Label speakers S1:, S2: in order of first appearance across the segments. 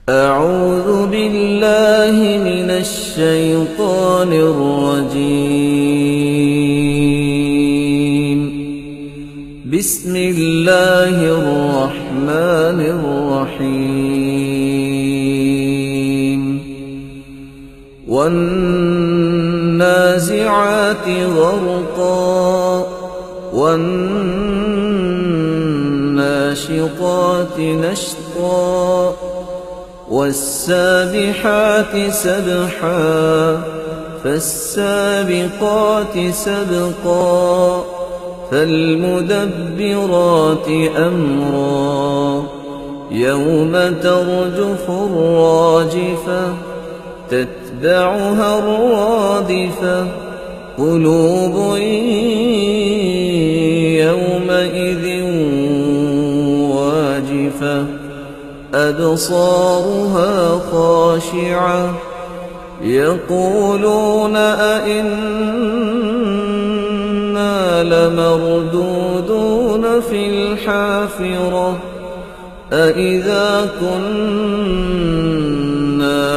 S1: أعوذ بالله من الشيطان الرجيم. بسم الله الرحمن الرحيم. والنازعات غرقا والناشطات نشطا والسابحات سبحا فالسابقات سبقا فالمدبرات أمرا يوم ترجف الراجفة تتبعها الرادفة قلوب يومئذ واجفة أبصارها خاشعة يقولون أئنا لمردودون في الحافرة أئذا كنا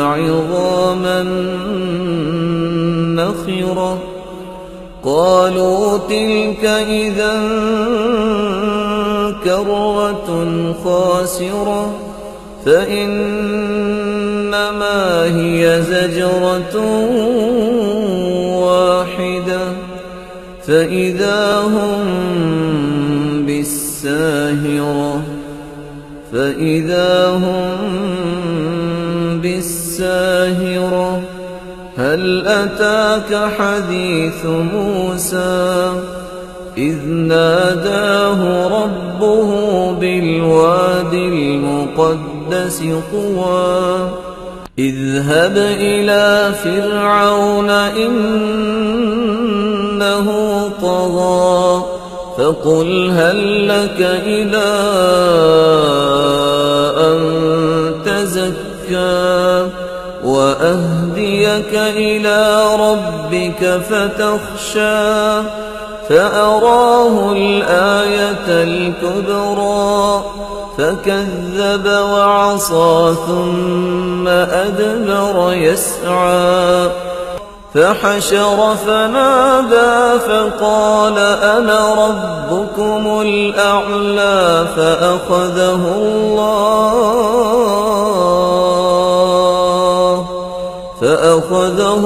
S1: عظاما نخرة قالوا تلك إذا كرة خاسرة فإنما هي زجرة واحدة فإذا هم بالساهرة هل أتاك حديث موسى إذ ناداه ربه بالواد المقدس طوى اذهب إلى فرعون إنه طغى فقل هل لك إلى أن تزكى وأهديك إلى ربك فتخشى فأراه الآية الكبرى فكذب وعصى ثم أدبر يسعى فحشر فنادى فقال أنا ربكم الأعلى فأخذه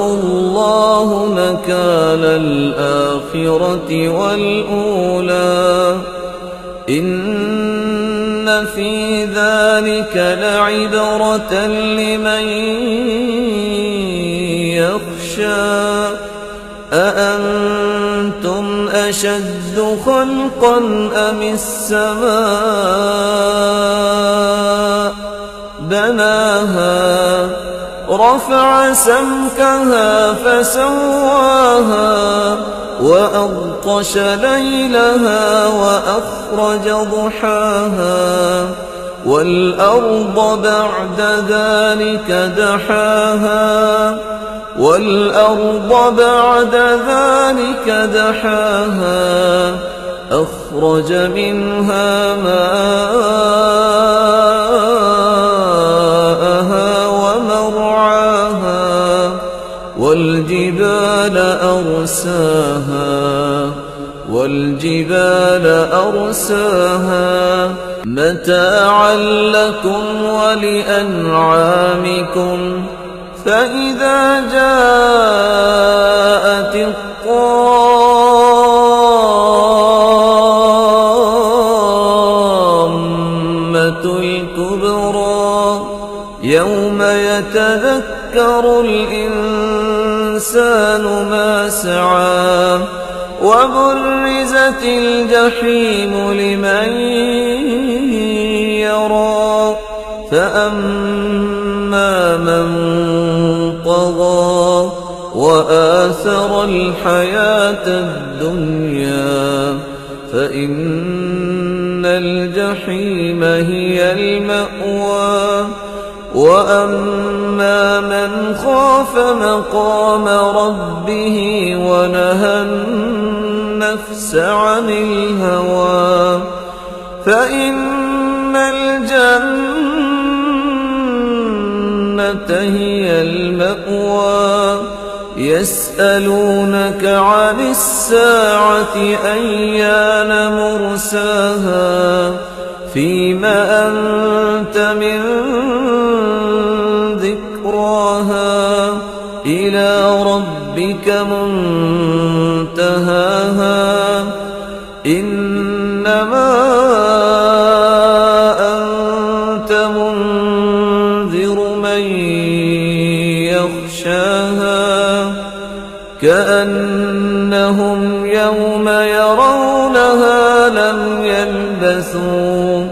S1: الله نكال الآخرة والأولى إن في ذلك لعبرة لمن يخشى أأنتم أشد خلقا أم السماء بناها رفع سمكها فسواها وأغطش ليلها وأخرجضحاها والأرض بعد ذلك دحاها أخرج منها ماءها ومرعاها والجبال أرساها متاعا لكم ولأنعامكم فإذا جاءت الطامة الكبرى يوم يتذكر الإنسان ما سعى وبرزت الجحيم لمن يرى فأما من طغى وآثر الحياة الدنيا فإن الجحيم هي المأوى وأما من خاف مقام ربه ونهى النفس عن الهوى فإن الجنة هي المأوى يسألونك عن الساعة أيان مرساها فيم أنت من ذكراها إلى ربك منتهاها إنما أنت منذر من يخشاها كأنهم يوم يرونها لم يلبثوا